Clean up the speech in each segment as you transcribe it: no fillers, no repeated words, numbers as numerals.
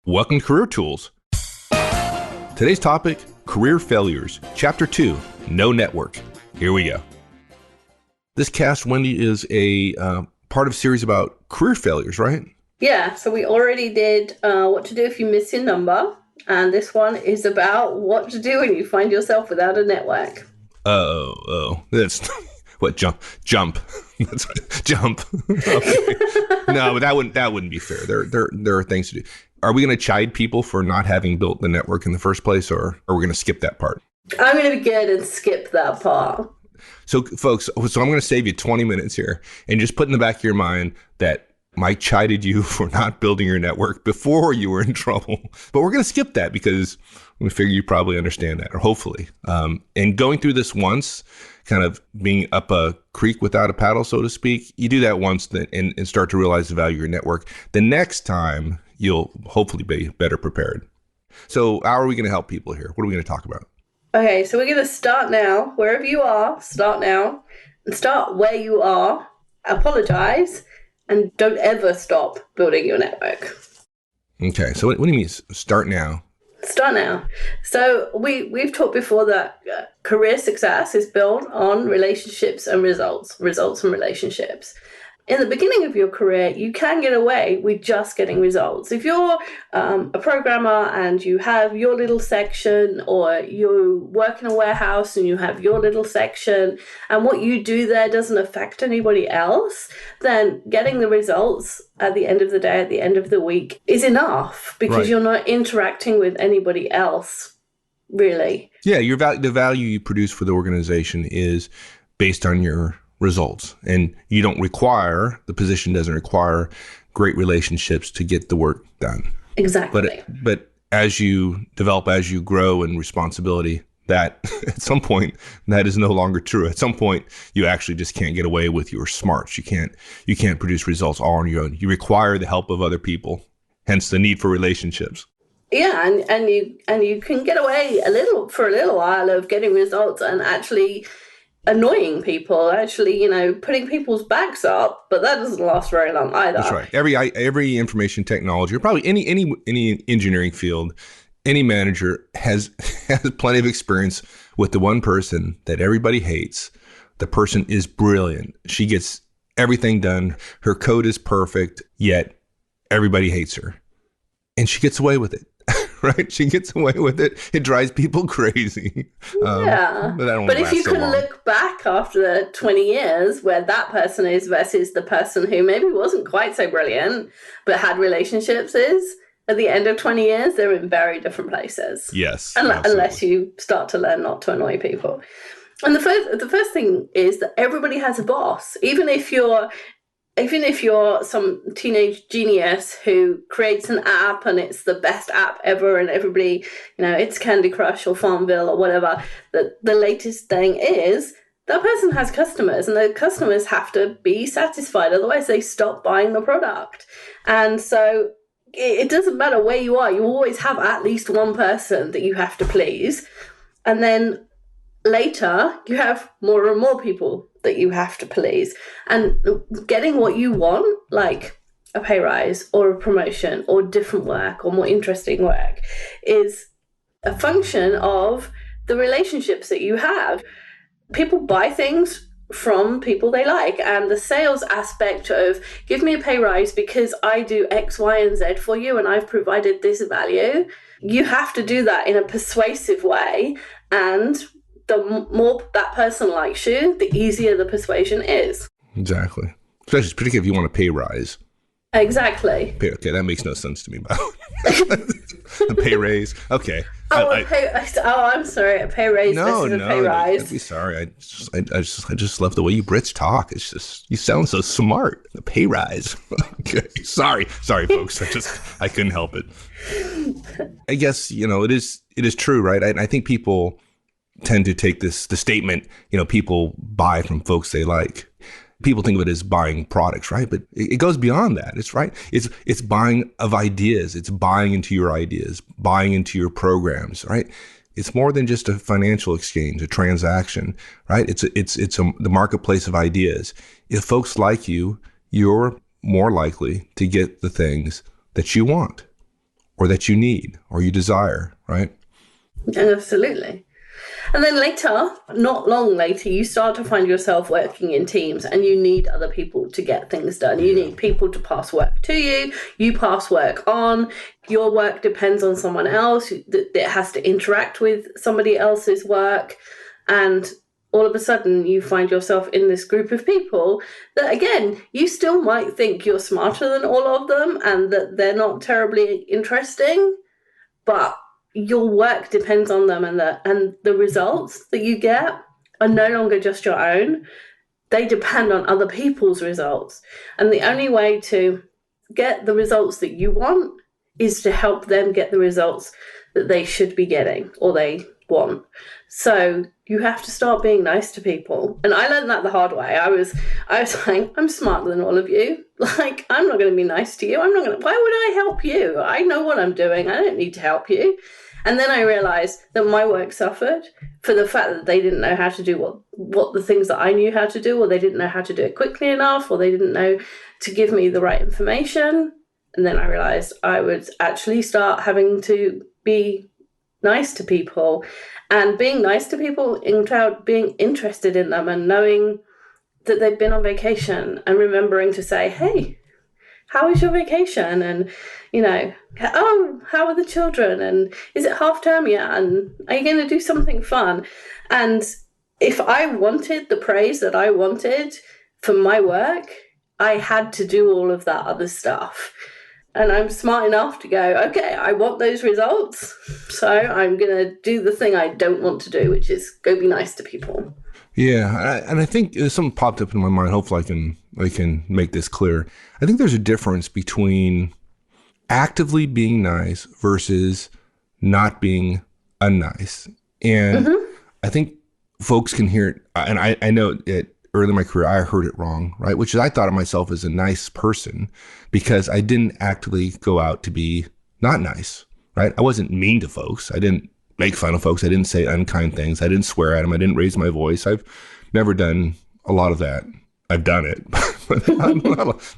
Welcome to Career Tools. Today's topic, career failures. Chapter 2, no network. Here we go. This cast, Wendy, is a part of a series about career failures, right? Yeah, so we already did what to do if you miss your number. And this one is about what to do when you find yourself without a network. That's what jump. That's jump. Okay. No, but that wouldn't be fair. There are things to do. Are we going to chide people for not having built the network in the first place, or are we going to skip that part? I'm going to be good and skip that part. So, folks, I'm going to save you 20 minutes here and just put in the back of your mind that Mike chided you for not building your network before you were in trouble. But we're going to skip that because we figure you probably understand that, or hopefully. And going through this once, kind of being up a creek without a paddle, so to speak, you do that once and start to realize the value of your network. The next time, you'll hopefully be better prepared. So how are we going to help people here? What are we going to talk about? Okay, so we're going to start now. Wherever you are, start now. And start where you are. Apologize. And don't ever stop building your network. Okay, so what do you mean start now? Start now. So we've talked before that career success is built on relationships and results and relationships. In the beginning of your career, you can get away with just getting results. If you're a programmer and you have your little section, or you work in a warehouse and you have your little section, and what you do there doesn't affect anybody else, then getting the results at the end of the day, at the end of the week, is enough because You're not interacting with anybody else, really. Yeah, the value you produce for the organization is based on your results, and the position doesn't require great relationships to get the work done. Exactly. But as you develop, as you grow in responsibility, that at some point that is no longer true. At some point you actually just can't get away with your smarts. You can't produce results all on your own. You require the help of other people, hence the need for relationships. Yeah, and you can get away for a little while of getting results and actually annoying people, putting people's backs up, but that doesn't last very long either. That's right. Every information technology, or probably any engineering field, any manager has plenty of experience with the one person that everybody hates. The person is brilliant. She gets everything done. Her code is perfect, yet everybody hates her. And she gets away with it. Right? She gets away with it. It drives people crazy. Yeah. But if you can look back after 20 years where that person is versus the person who maybe wasn't quite so brilliant but had relationships is, at the end of 20 years, they're in very different places. Yes. Unless you start to learn not to annoy people. And the first thing is that everybody has a boss. Even if you're some teenage genius who creates an app and it's the best app ever and everybody, it's Candy Crush or Farmville or whatever, the latest thing is, that person has customers and the customers have to be satisfied. Otherwise, they stop buying the product. And so it doesn't matter where you are. You always have at least one person that you have to please. And then later, you have more and more people that you have to please. And getting what you want, like a pay rise or a promotion or different work or more interesting work, is a function of the relationships that you have. People buy things from people they like, and the sales aspect of give me a pay rise because I do X, Y, and Z for you and I've provided this value. You have to do that in a persuasive way, and the more that person likes you, the easier the persuasion is. Exactly. Particularly if you want a pay rise. Exactly. Okay, that makes no sense to me. A pay raise. Okay. I'm sorry. A pay raise versus a pay rise. I'd be sorry. I just love the way you Brits talk. It's just, you sound so smart. A pay rise. Okay. Sorry, folks. I couldn't help it. I guess it is true, right? I think people tend to take the statement, people buy from folks they like. People think of it as buying products, right? But it goes beyond that. It's right. It's buying of ideas. It's buying into your ideas, buying into your programs, right? It's more than just a financial exchange, a transaction, right? It's the marketplace of ideas. If folks like you, you're more likely to get the things that you want, or that you need or you desire, right? Absolutely. And then later, not long later, you start to find yourself working in teams and you need other people to get things done. You need people to pass work to you. You pass work on. Your work depends on someone else. It has to interact with somebody else's work. And all of a sudden, you find yourself in this group of people that, again, you still might think you're smarter than all of them and that they're not terribly interesting, but your work depends on them, and the results that you get are no longer just your own. They depend on other people's results. And the only way to get the results that you want is to help them get the results that they should be getting or they want. So you have to start being nice to people. And I learned that the hard way. I was like, I'm smarter than all of you. Like, I'm not going to be nice to you. Why would I help you? I know what I'm doing. I don't need to help you. And then I realized that my work suffered for the fact that they didn't know how to do what the things that I knew how to do, or they didn't know how to do it quickly enough, or they didn't know to give me the right information. And then I realized I would actually start having to be nice to people, and being nice to people entailed being interested in them and knowing that they've been on vacation and remembering to say, hey, how was your vacation? And, how are the children? And is it half term yet? And are you going to do something fun? And if I wanted the praise that I wanted for my work, I had to do all of that other stuff. And I'm smart enough to go, okay, I want those results, so I'm going to do the thing I don't want to do, which is go be nice to people. Yeah, and I think something popped up in my mind. Hopefully I can make this clear. I think there's a difference between actively being nice versus not being unnice. And I think folks can hear it, and I know it. Early in my career, I heard it wrong, right? Which is I thought of myself as a nice person because I didn't actively go out to be not nice, right? I wasn't mean to folks. I didn't make fun of folks. I didn't say unkind things. I didn't swear at them. I didn't raise my voice. I've never done a lot of that. I've done it, but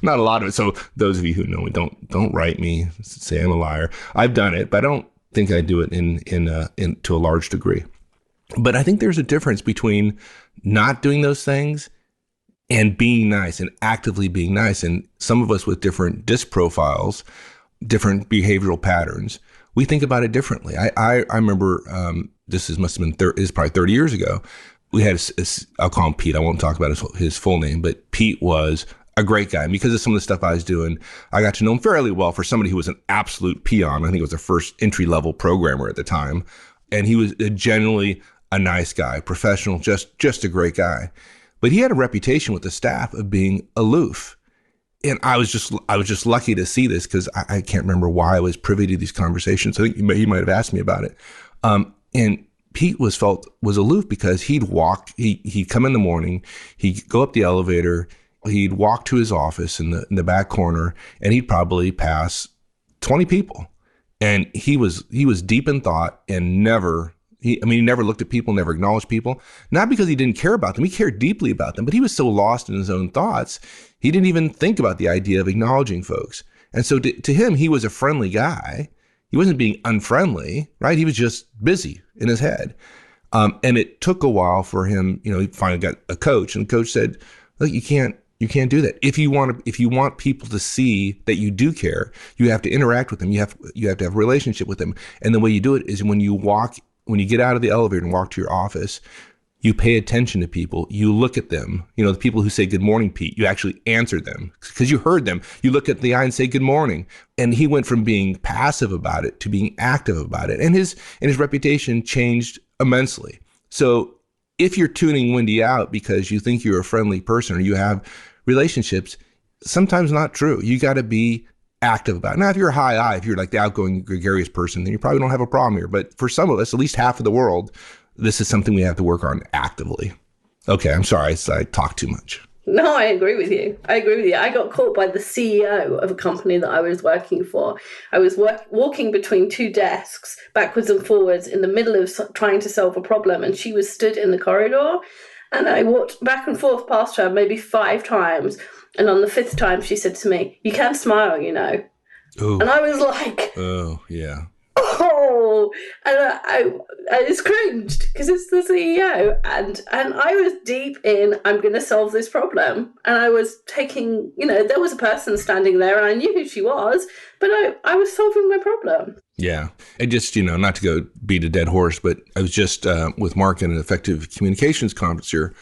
not a lot of it. So those of you who know me, don't write me, say I'm a liar. I've done it, but I don't think I do it in to a large degree. But I think there's a difference between not doing those things and being nice and actively being nice. And some of us with different DISC profiles, different behavioral patterns, we think about it differently. I remember must have been is probably 30 years ago. We had I'll call him Pete. I won't talk about his full name, but Pete was a great guy. And because of some of the stuff I was doing, I got to know him fairly well for somebody who was an absolute peon. I think it was the first entry-level programmer at the time. And he was generally a nice guy, professional, just a great guy. But he had a reputation with the staff of being aloof. And I was just lucky to see this because I can't remember why I was privy to these conversations. I think he might have asked me about it. And Pete was aloof because he'd come in the morning, he'd go up the elevator, he'd walk to his office in the back corner, and he'd probably pass 20 people. And he was deep in thought and he never looked at people, never acknowledged people, not because he didn't care about them. He cared deeply about them, but he was so lost in his own thoughts, he didn't even think about the idea of acknowledging folks. And so to him, he was a friendly guy. He wasn't being unfriendly, right? He was just busy in his head. And it took a while for him, he finally got a coach, and the coach said, look, you can't do that. If you want people to see that you do care, you have to interact with them. You have to have a relationship with them. And the way you do it is when you get out of the elevator and walk to your office, you pay attention to people. You look at them. The people who say, good morning, Pete, you actually answer them because you heard them. You look at the eye and say, good morning. And he went from being passive about it to being active about it. And his reputation changed immensely. So if you're tuning Wendy out because you think you're a friendly person or you have relationships, sometimes not true. You got to be active about it. Now, if you're a high I, if you're like the outgoing, gregarious person, then you probably don't have a problem here. But for some of us, at least half of the world, this is something we have to work on actively. Okay, I'm sorry, I talk too much. No, I agree with you. I got caught by the CEO of a company that I was working for. I was walking between two desks, backwards and forwards, in the middle of trying to solve a problem, and she was stood in the corridor, and I walked back and forth past her maybe 5 times. And on the 5th time, she said to me, you can smile, Ooh. And I was like, oh, yeah. Oh, and I just cringed because it's the CEO, and I was deep in, I'm going to solve this problem, and I was taking, there was a person standing there, and I knew who she was, but I was solving my problem. Yeah, I just, not to go beat a dead horse, but I was just with Mark at an effective communications conference here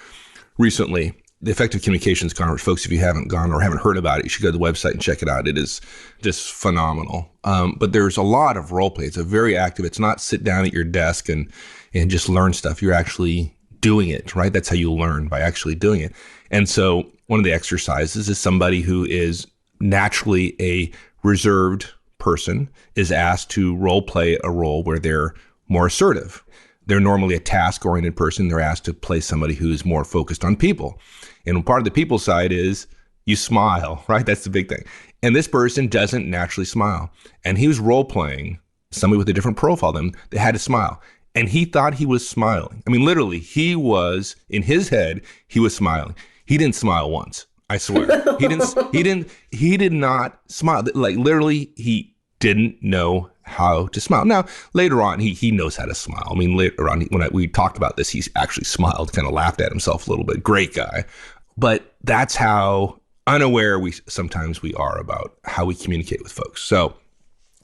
recently. The Effective Communications Conference, folks, if you haven't gone or haven't heard about it, you should go to the website and check it out. It is just phenomenal. But there's a lot of role play. It's a very active. It's not sit down at your desk and just learn stuff. You're actually doing it, right? That's how you learn, by actually doing it. And so one of the exercises is somebody who is naturally a reserved person is asked to role play a role where they're more assertive. They're normally a task-oriented person. They're asked to play somebody who's more focused on people. And part of the people side is you smile, right? That's the big thing. And this person doesn't naturally smile. And he was role-playing somebody with a different profile than them that had to smile. And he thought he was smiling. I mean, literally, he was, in his head, he was smiling. He didn't smile once, I swear. He did not smile. Like, literally, he didn't know how to smile. Now, later on, he knows how to smile. I mean, later on, when we talked about this, he actually smiled, kind of laughed at himself a little bit. Great guy. But that's how unaware sometimes we are about how we communicate with folks. So,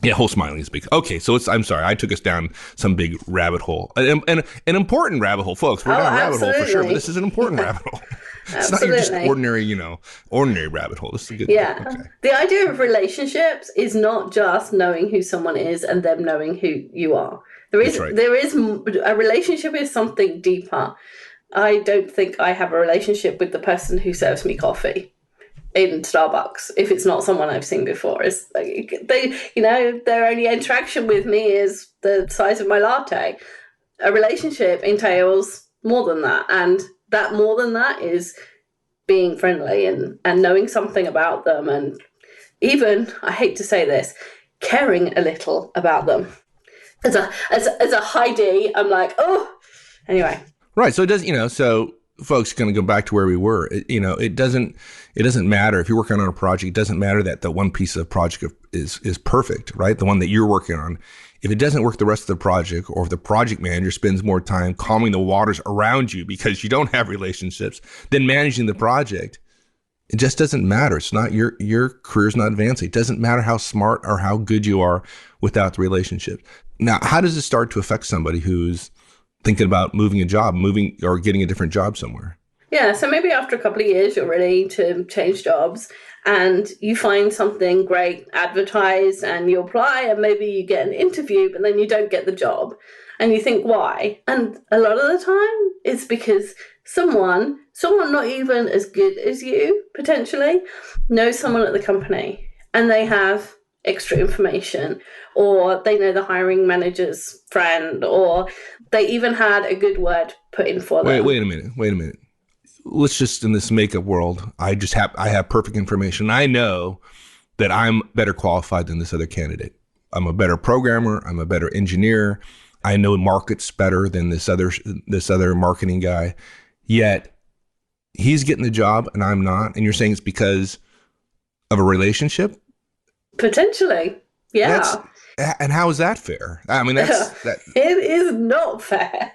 yeah, whole smiling is big. Okay, so I'm sorry, I took us down some big rabbit hole. And an important rabbit hole, folks. We're down a rabbit hole for sure, but this is an important rabbit hole. It's not your just ordinary rabbit hole. This is a good thing. Okay. The idea of relationships is not just knowing who someone is and them knowing who you are. There is a relationship is something deeper. I don't think I have a relationship with the person who serves me coffee in Starbucks if it's not someone I've seen before. It's like their only interaction with me is the size of my latte. A relationship entails more than that, and that more than that is being friendly and knowing something about them, and even, I hate to say this, caring a little about them. As a high D, I'm like, oh, anyway. Right. So it does, so folks, going to go back to where we were. It doesn't matter if you're working on a project. It doesn't matter that the one piece of the project is perfect, right? The one that you're working on. If it doesn't work the rest of the project, or if the project manager spends more time calming the waters around you because you don't have relationships than managing the project, it just doesn't matter. It's not your career's not advancing. It doesn't matter how smart or how good you are without the relationship. Now, how does it start to affect somebody who's thinking about moving or getting a different job somewhere? Yeah, so maybe after a couple of years, you're ready to change jobs and you find something great advertised and you apply and maybe you get an interview, but then you don't get the job. And you think, why? And a lot of the time, it's because someone not even as good as you, potentially, knows someone at the company and they have extra information, or they know the hiring manager's friend, or they even had a good word put in for them. Wait a minute. Let's just, in this makeup world, I have perfect information. I know that I'm better qualified than this other candidate. I'm a better programmer. I'm a better engineer. I know markets better than this other marketing guy. Yet he's getting the job and I'm not. And you're saying it's because of a relationship? Potentially, yeah. And how is that fair? I mean, that. It is not fair.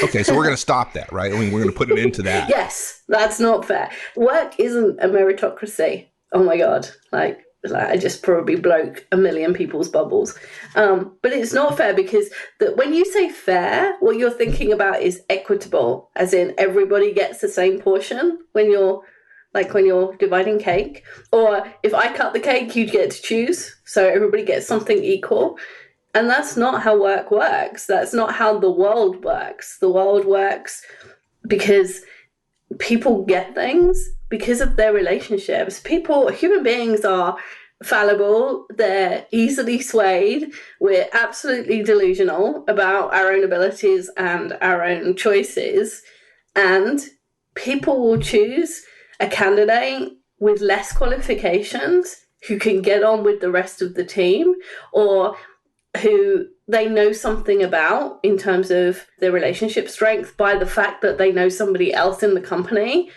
Okay, so we're going to stop that, right? I mean, we're going to put an end to that. Yes, that's not fair. Work isn't a meritocracy. Oh my God. Like I just probably broke a million people's bubbles. But it's not fair because when you say fair, what you're thinking about is equitable, as in everybody gets the same portion when you're dividing cake. Or if I cut the cake, you'd get to choose. So everybody gets something equal. And that's not how work works. That's not how the world works. The world works because people get things because of their relationships. Human beings are fallible. They're easily swayed. We're absolutely delusional about our own abilities and our own choices. And people will choose a candidate with less qualifications who can get on with the rest of the team, or who they know something about in terms of their relationship strength by the fact that they know somebody else in the company,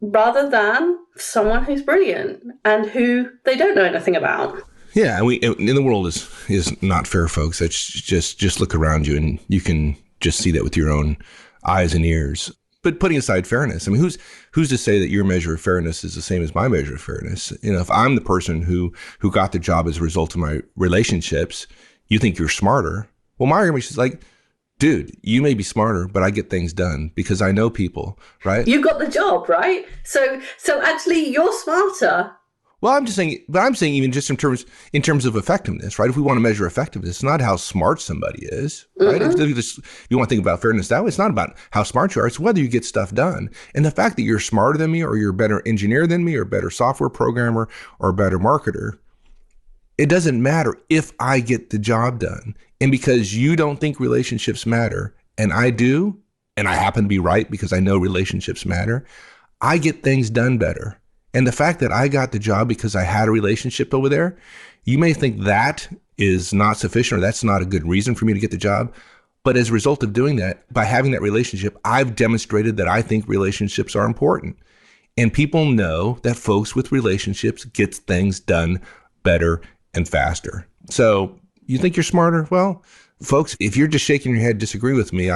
rather than someone who's brilliant and who they don't know anything about. Yeah, and the world is not fair, folks. It's just look around you and you can just see that with your own eyes and ears. But putting aside fairness, I mean, who's to say that your measure of fairness is the same as my measure of fairness? You know, if I'm the person who got the job as a result of my relationships, you think you're smarter. Well, my argument is like, dude, you may be smarter, but I get things done because I know people, right? You got the job, right? So actually, you're smarter. Well, I'm saying even just in terms of effectiveness, right? If we want to measure effectiveness, it's not how smart somebody is, right? If you want to think about fairness that way, it's not about how smart you are. It's whether you get stuff done. And the fact that you're smarter than me, or you're a better engineer than me, or a better software programmer, or a better marketer, it doesn't matter if I get the job done. And because you don't think relationships matter, and I do, and I happen to be right because I know relationships matter, I get things done better. And the fact that I got the job because I had a relationship over there, you may think that is not sufficient or that's not a good reason for me to get the job. But as a result of doing that, by having that relationship, I've demonstrated that I think relationships are important. And people know that folks with relationships get things done better and faster. So you think you're smarter? Well, folks, if you're just shaking your head, disagree with me,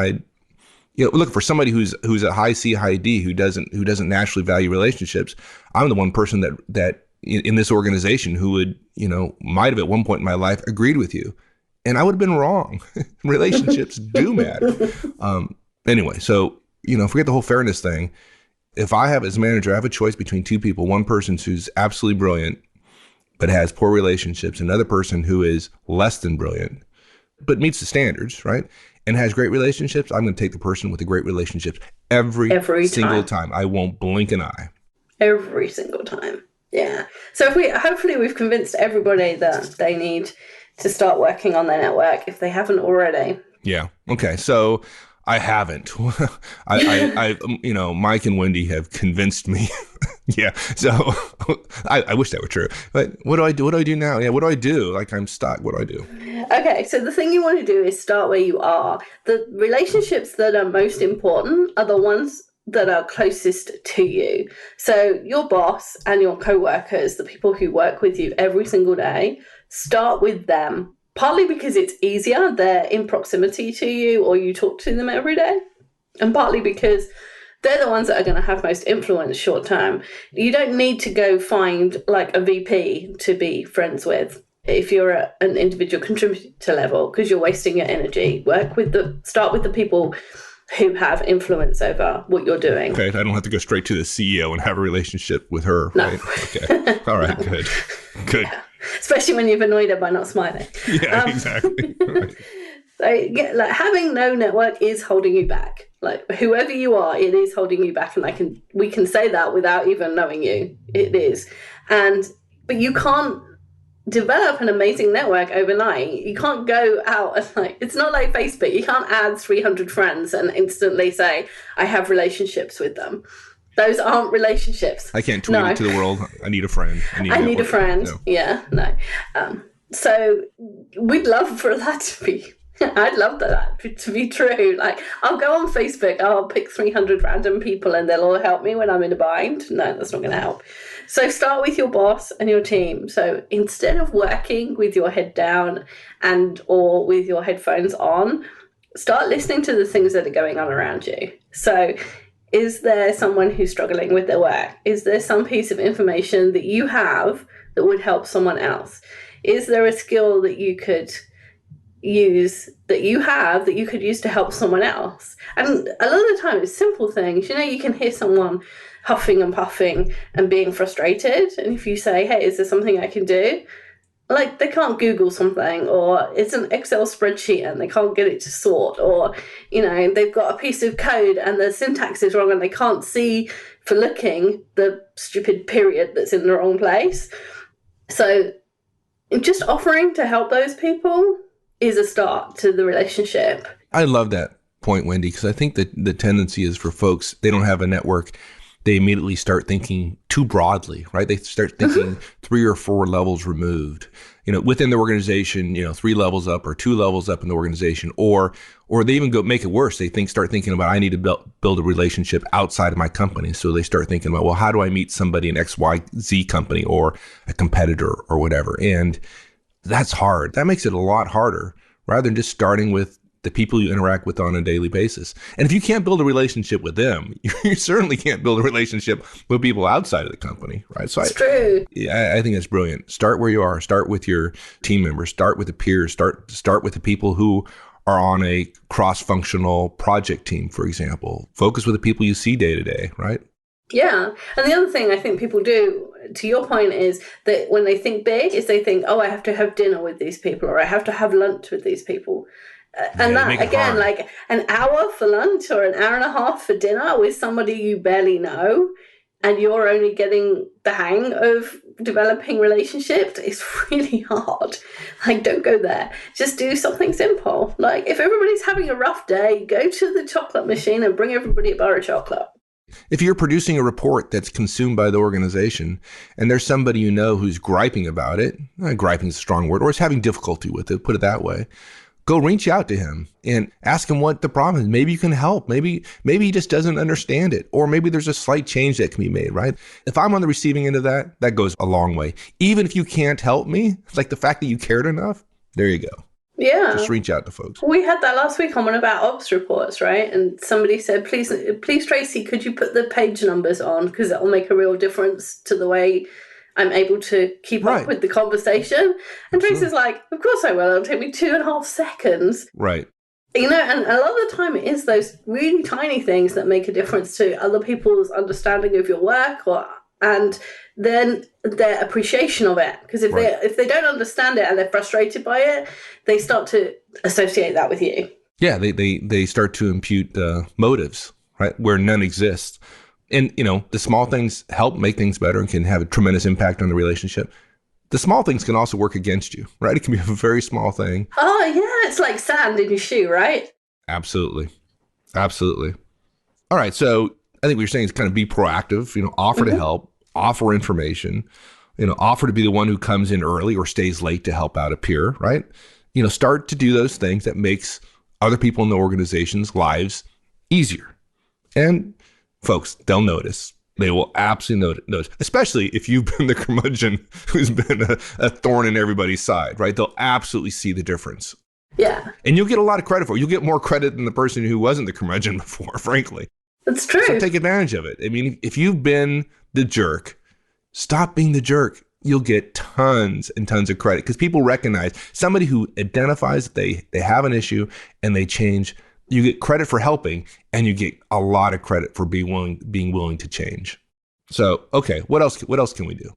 look, for somebody who's a high C, high D, who doesn't naturally value relationships, I'm the one person that in this organization who would, might have at one point in my life agreed with you. And I would have been wrong. Relationships do matter. Anyway, so, forget the whole fairness thing. If I have, as a manager, I have a choice between two people, one person who's absolutely brilliant, but has poor relationships, another person who is less than brilliant, but meets the standards, right? And has great relationships, I'm going to take the person with the great relationships every single time. I won't blink an eye. Every single time. Yeah. So hopefully we've convinced everybody that they need to start working on their network if they haven't already. Yeah. Okay. So I haven't. I Mike and Wendy have convinced me. Yeah. So I wish that were true. But what do I do? What do I do now? Yeah. What do I do? Like, I'm stuck. What do I do? Okay. So the thing you want to do is start where you are. The relationships that are most important are the ones that are closest to you. So your boss and your co-workers, the people who work with you every single day, start with them. Partly because it's easier, they're in proximity to you or you talk to them every day. And partly because they're the ones that are going to have most influence short term. You don't need to go find like a VP to be friends with if you're at an individual contributor level, because you're wasting your energy. Start with the people who have influence over what you're doing. Okay, I don't have to go straight to the CEO and have a relationship with her, no. Right? Okay, all right, good. Yeah. Especially when you've annoyed her by not smiling. Yeah, exactly. Right. So, having no network is holding you back. Like, whoever you are, it is holding you back, and we can say that without even knowing you. It is, but you can't develop an amazing network overnight. You can't go out and it's not like Facebook. You can't add 300 friends and instantly say, I have relationships with them. Those aren't relationships. I can't tweet it to the world. I need a friend. I need a friend. No. Yeah, no. So we'd love for that to be, I'd love that to be true. Like, I'll go on Facebook, I'll pick 300 random people and they'll all help me when I'm in a bind. No, that's not going to help. So start with your boss and your team. So instead of working with your head down or with your headphones on, start listening to the things that are going on around you. So is there someone who's struggling with their work? Is there some piece of information that you have that would help someone else? Is there a skill that you could use that you could use to help someone else? And a lot of the time it's simple things. You can hear someone huffing and puffing and being frustrated, and if you say, hey, is there something I can do? Like, they can't Google something, or it's an Excel spreadsheet and they can't get it to sort, or they've got a piece of code and the syntax is wrong and they can't see for looking the stupid period that's in the wrong place. So just offering to help those people is a start to the relationship. I love that point, Wendy, because I think that the tendency is for folks, they don't have a network, they immediately start thinking too broadly, right? They start thinking 3 or 4 levels removed, within the organization, 3 levels up or 2 levels up in the organization, or they even make it worse. They start thinking about, I need to build a relationship outside of my company. So they start thinking about, well, how do I meet somebody in XYZ company or a competitor or whatever? And That's hard. That makes it a lot harder rather than just starting with the people you interact with on a daily basis. And if you can't build a relationship with them, you certainly can't build a relationship with people outside of the company, right? So it's true. Yeah, I think that's brilliant. Start where you are. Start with your team members. Start with the peers. Start with the people who are on a cross-functional project team, for example. Focus with the people you see day to day, right? Yeah. And the other thing I think people do, to your point, is that when they think big, is they think, oh, I have to have dinner with these people, or I have to have lunch with these people. And that, again, hard. Like an hour for lunch or an hour and a half for dinner with somebody you barely know, and you're only getting the hang of developing relationships, it's really hard. Like, don't go there. Just do something simple. Like, if everybody's having a rough day, go to the chocolate machine and bring everybody a bar of chocolate. If you're producing a report that's consumed by the organization and there's somebody you know who's griping about it, griping is a strong word, or is having difficulty with it, put it that way, go reach out to him and ask him what the problem is. Maybe you can help. Maybe he just doesn't understand it. Or maybe there's a slight change that can be made, right? If I'm on the receiving end of that, that goes a long way. Even if you can't help me, it's like the fact that you cared enough, there you go. Yeah. Just reach out to folks. We had that last week on one of our ops reports, right? And somebody said, please, Tracy, could you put the page numbers on? Because that will make a real difference to the way I'm able to keep up with the conversation. And Tracy's like, of course I will. It'll take me 2.5 seconds. Right. You know, and a lot of the time it is those really tiny things that make a difference to other people's understanding of your work, and then their appreciation of it. Because if they don't understand it and they're frustrated by it, they start to associate that with you. Yeah, they start to impute motives, right, where none exist. And, you know, the small things help make things better and can have a tremendous impact on the relationship. The small things can also work against you, right? It can be a very small thing. Oh, yeah. It's like sand in your shoe, right? Absolutely. Absolutely. All right. So I think what you're saying is kind of be proactive, you know, offer to help, offer information, you know, offer to be the one who comes in early or stays late to help out a peer, right? You know, start to do those things that makes other people in the organization's lives easier. And folks, they'll notice. They will absolutely notice, especially if you've been the curmudgeon who's been a thorn in everybody's side, right? They'll absolutely see the difference. Yeah. And you'll get a lot of credit for it. You'll get more credit than the person who wasn't the curmudgeon before, frankly. That's true. So take advantage of it. I mean, if you've been the jerk, stop being the jerk. You'll get tons and tons of credit because people recognize somebody who identifies they have an issue and they change. You get credit for helping, and you get a lot of credit for being willing to change. So, okay, what else can we do?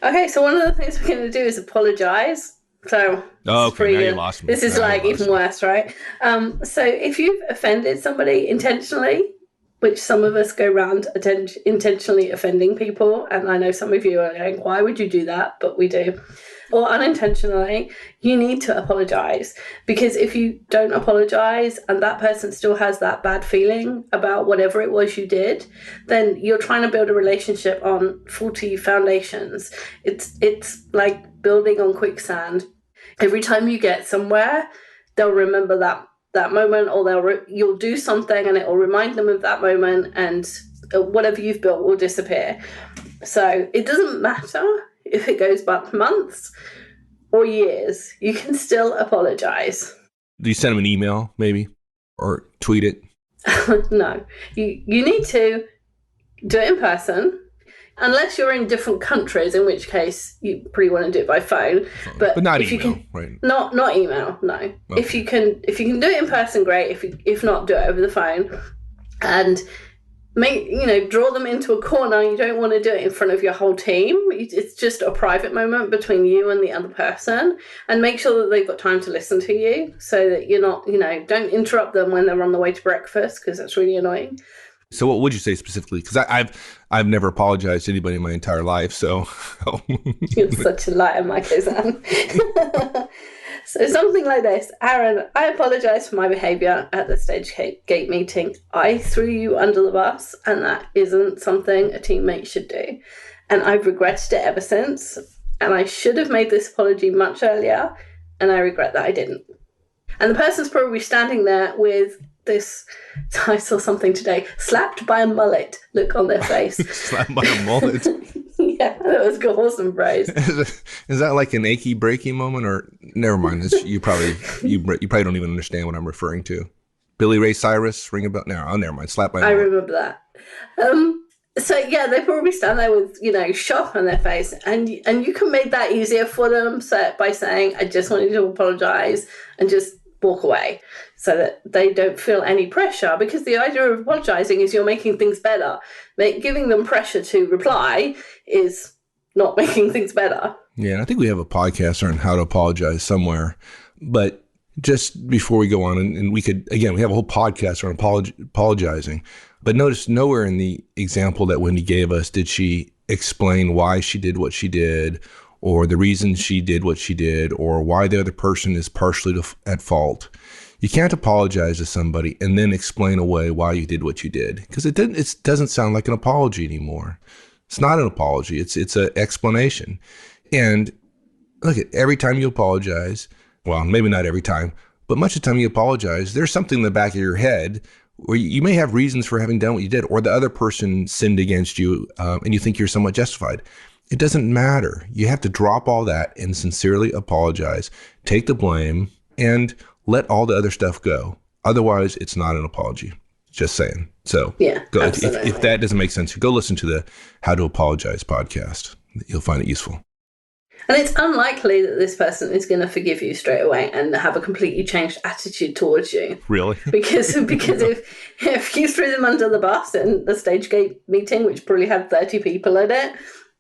Okay, so one of the things we're going to do is apologize. So, now you lost me. This is like even worse, right? So if you've offended somebody intentionally, which some of us go around intentionally offending people, and I know some of you are going, why would you do that? But we do. Or unintentionally, you need to apologize. Because if you don't apologize and that person still has that bad feeling about whatever it was you did, then you're trying to build a relationship on faulty foundations. It's like building on quicksand. Every time you get somewhere, they'll remember that moment, or you'll do something and it will remind them of that moment, and whatever you've built will disappear. So it doesn't matter if it goes back months or years, you can still apologize. Do you send them an email, maybe? Or tweet it? No. You need to do it in person, unless you're in different countries, in which case you probably want to do it by phone. But not if email, you can, right? Not email, no. Okay. If you can do it in person, great. If not, do it over the phone. And draw them into a corner. You don't want to do it in front of your whole team. It's just a private moment between you and the other person, and make sure that they've got time to listen to you, so that you're not, don't interrupt them when they're on the way to breakfast, because that's really annoying. So what would you say specifically? Because I've never apologized to anybody in my entire life. So you're such a liar, Mike-Ozan. So something like this: Aaron, I apologize for my behavior at the stage gate meeting. I threw you under the bus, and that isn't something a teammate should do. And I've regretted it ever since. And I should have made this apology much earlier, and I regret that I didn't. And the person's probably standing there with this, I saw something today, slapped by a mullet look on their face. Slapped by a mullet? Yeah. That was a awesome phrase. Is that like an achy breaky moment, or never mind? You probably don't even understand what I'm referring to. Billy Ray Cyrus, ring a bell? No, never mind. Slap my. I remember that. So yeah, they probably stand there with shock on their face, and you can make that easier for them by saying, "I just wanted to apologize," and just walk away, so that they don't feel any pressure. Because the idea of apologizing is you're making things better. Giving them pressure to reply is not making things better. Yeah, and I think we have a podcast on how to apologize somewhere. But just before we go on, and we have a whole podcast on apologizing. But notice nowhere in the example that Wendy gave us did she explain why she did what she did, or the reason she did what she did, or why the other person is partially at fault. You can't apologize to somebody and then explain away why you did what you did, because it doesn't sound like an apology anymore. It's not an apology. It's an explanation. And look, every time you apologize, well, maybe not every time, but much of the time you apologize, there's something in the back of your head where you may have reasons for having done what you did, or the other person sinned against you, and you think you're somewhat justified. It doesn't matter. You have to drop all that and sincerely apologize, take the blame, and let all the other stuff go. Otherwise, it's not an apology. Just saying. So yeah, go, if that doesn't make sense, go listen to the How to Apologize podcast. You'll find it useful. And it's unlikely that this person is going to forgive you straight away and have a completely changed attitude towards you. Really? Because if you threw them under the bus in the Stagegate meeting, which probably had 30 people in it,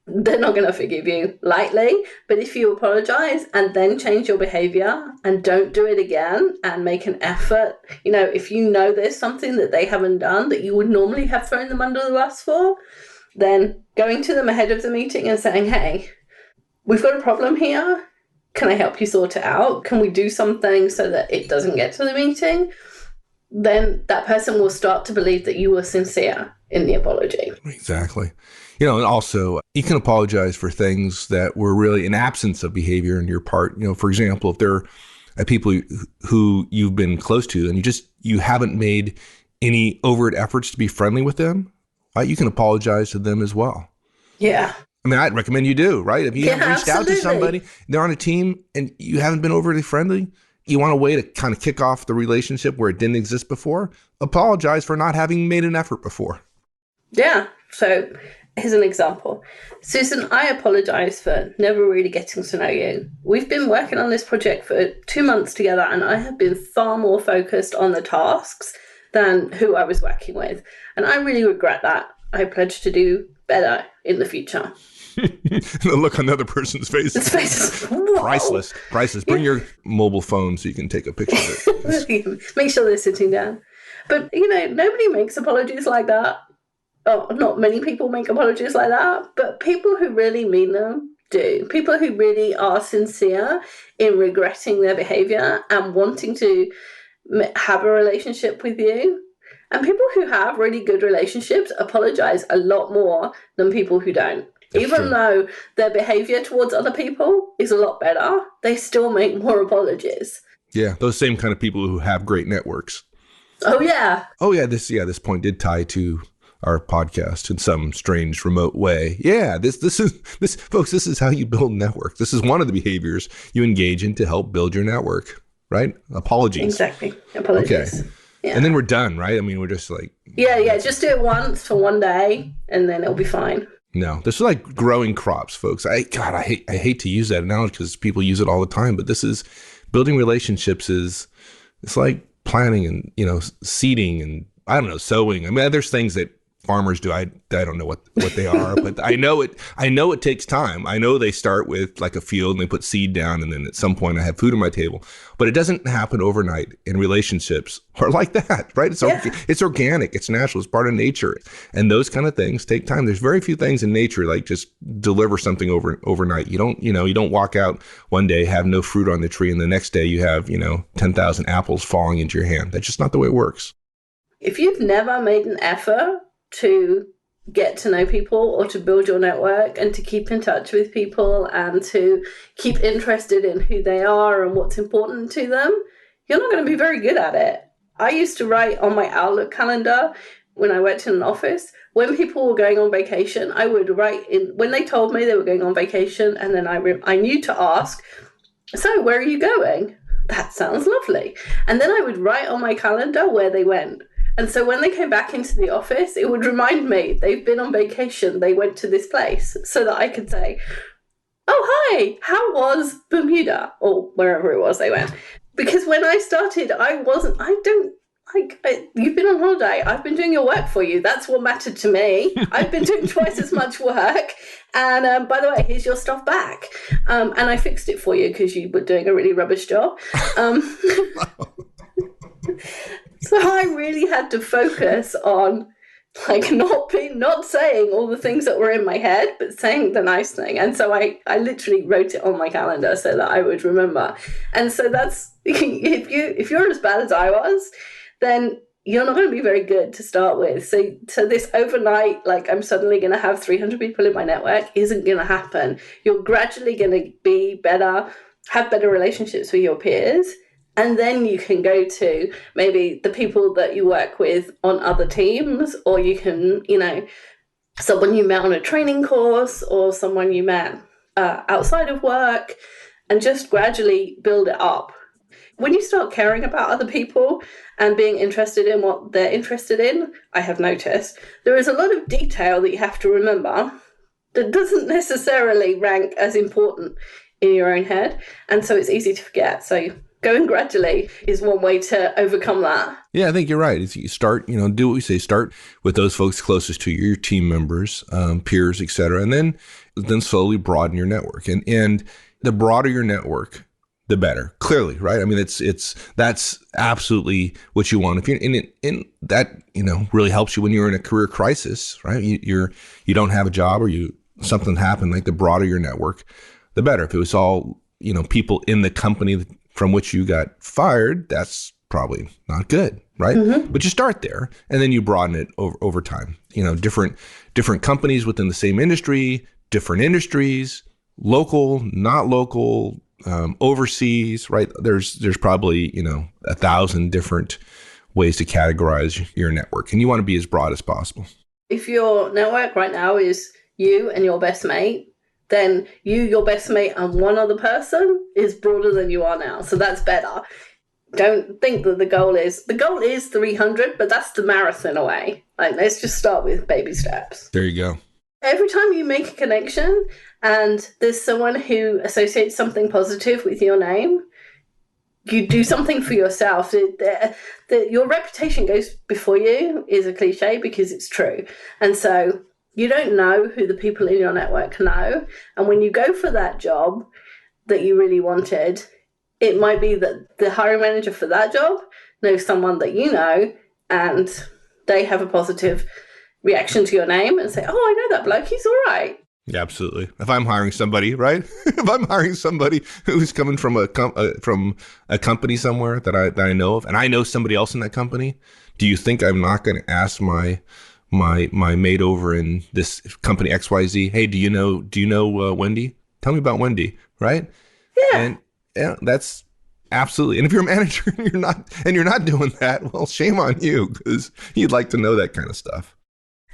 they're not going to forgive you lightly. But if you apologize and then change your behavior and don't do it again and make an effort, if you know there's something that they haven't done that you would normally have thrown them under the bus for, then going to them ahead of the meeting and saying, hey, we've got a problem here. Can I help you sort it out? Can we do something so that it doesn't get to the meeting? Then that person will start to believe that you were sincere in the apology. Exactly. And also you can apologize for things that were really an absence of behavior on your part. For example, if there are people who you've been close to and you haven't made any overt efforts to be friendly with them, right? You can apologize to them as well. Yeah. I mean, I'd recommend you do, right? If you haven't reached out to somebody, they're on a team and you haven't been overly friendly, you want a way to kind of kick off the relationship where it didn't exist before, apologize for not having made an effort before. Yeah. So here's an example. Susan, I apologize for never really getting to know you. We've been working on this project for 2 months together, and I have been far more focused on the tasks than who I was working with. And I really regret that. I pledge to do better in the future. The look on the other person's face. Priceless. Bring your mobile phone so you can take a picture of it. Make sure they're sitting down. But, nobody makes apologies like that. Oh, not many people make apologies like that, but people who really mean them do. People who really are sincere in regretting their behavior and wanting to have a relationship with you. And people who have really good relationships apologize a lot more than people who don't. That's Even true. Though their behavior towards other people is a lot better, they still make more apologies. Yeah, those same kind of people who have great networks. Oh, yeah. This point did tie to our podcast in some strange remote way. Yeah, this folks, this is how you build network. This is one of the behaviors you engage in to help build your network, right? Apologies. Exactly. Apologies. Okay. Yeah. And then we're done, right? I mean, we're just like... Yeah, just do it once for one day and then it'll be fine. No, this is like growing crops, folks. I hate to use that analogy because people use it all the time, but this is building relationships it's like planting and, seeding and I don't know, sowing. I mean, there's things that farmers do. I don't know what they are, but I know it takes time. I know they start with like a field and they put seed down and then at some point I have food on my table, but it doesn't happen overnight. In relationships are like that, right? It's organic. It's natural. It's part of nature. And those kind of things take time. There's very few things in nature like just deliver something overnight. You don't walk out one day, have no fruit on the tree, and the next day you have, 10,000 apples falling into your hand. That's just not the way it works. If you've never made an effort to get to know people or to build your network and to keep in touch with people and to keep interested in who they are and what's important to them, you're not going to be very good at it. I used to write on my Outlook calendar when I worked in an office, when people were going on vacation, I would write in, when they told me they were going on vacation, and then I knew to ask, so where are you going? That sounds lovely. And then I would write on my calendar where they went. And so when they came back into the office, it would remind me they've been on vacation, they went to this place, so that I could say, oh, hi, how was Bermuda? Or wherever it was they went. Because when I started, you've been on holiday. I've been doing your work for you. That's what mattered to me. I've been doing twice as much work. And by the way, here's your stuff back. And I fixed it for you because you were doing a really rubbish job. So I really had to focus on not saying all the things that were in my head, but saying the nice thing. And so I literally wrote it on my calendar so that I would remember. And so that's, if you're as bad as I was, then you're not going to be very good to start with. So this overnight, I'm suddenly going to have 300 people in my network isn't going to happen. You're gradually going to be better, have better relationships with your peers. And then you can go to maybe the people that you work with on other teams, or you can, someone you met on a training course or someone you met outside of work, and just gradually build it up. When you start caring about other people and being interested in what they're interested in, I have noticed there is a lot of detail that you have to remember that doesn't necessarily rank as important in your own head. And so it's easy to forget. So going gradually is one way to overcome that. Yeah, I think you're right. You start, do what we say, start with those folks closest to your team members, peers, et cetera, and then slowly broaden your network. And the broader your network, the better. Clearly, right? I mean, that's absolutely what you want. If you're in that, really helps you when you're in a career crisis, right? You don't have a job, or something happened. The broader your network, the better. If it was all, people in the company from which you got fired, that's probably not good, right? Mm-hmm. But you start there, and then you broaden it over time. Different companies within the same industry, different industries, local, not local, overseas, right? There's probably 1,000 different ways to categorize your network, and you want to be as broad as possible. If your network right now is you and your best mate, then you, your best mate, and one other person is broader than you are now. So that's better. Don't think that the goal is 300, but that's the marathon away. Let's just start with baby steps. There you go. Every time you make a connection and there's someone who associates something positive with your name, you do something for yourself. Your reputation goes before you is a cliche because it's true. And so you don't know who the people in your network know. And when you go for that job that you really wanted, it might be that the hiring manager for that job knows someone that you know, and they have a positive reaction to your name and say, oh, I know that bloke, he's all right. Yeah, absolutely. If I'm hiring somebody, right? If I'm hiring somebody who's coming from a company somewhere that I know of, and I know somebody else in that company, do you think I'm not going to ask my mate over in this company XYZ, hey, do you know Wendy? Tell me about Wendy, right? Yeah. And that's absolutely. And if you're a manager and you're not doing that, well, shame on you, because you'd like to know that kind of stuff.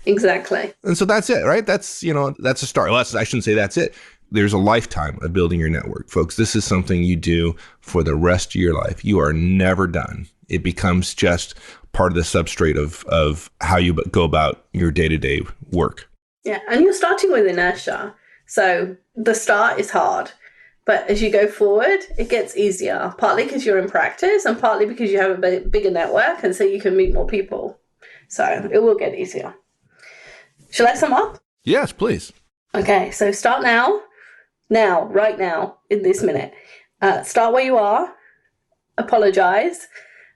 Exactly. And so that's it, right? That's a start. Well, I shouldn't say that's it. There's a lifetime of building your network, folks. This is something you do for the rest of your life. You are never done. It becomes just part of the substrate of how you go about your day-to-day work. Yeah, and you're starting with inertia. So the start is hard. But as you go forward, it gets easier, partly because you're in practice and partly because you have a bigger network, and so you can meet more people. So it will get easier. Shall I sum up? Yes, please. Okay, so start now, right now, in this minute. Start where you are, apologize,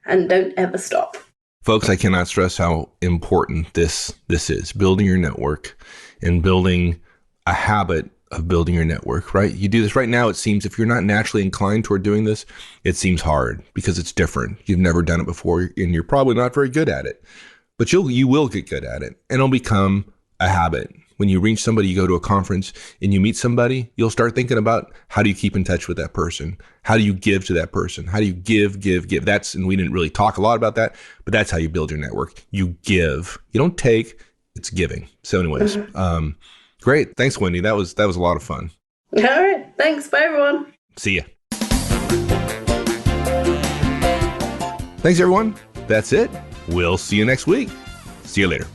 and don't ever stop. Folks, I cannot stress how important this is, building your network and building a habit of building your network, right? You do this right now. It seems, if you're not naturally inclined toward doing this, it seems hard because it's different. You've never done it before, and you're probably not very good at it, but you will get good at it, and it'll become a habit when you reach somebody, you go to a conference and you meet somebody, you'll start thinking about how do you keep in touch with that person? How do you give to that person? How do you give? That's, and we didn't really talk a lot about that, but that's how you build your network. You give. You don't take, it's giving. So anyways, great. Thanks, Wendy. That was a lot of fun. All right. Thanks. Bye, everyone. See ya. Thanks, everyone. That's it. We'll see you next week. See you later.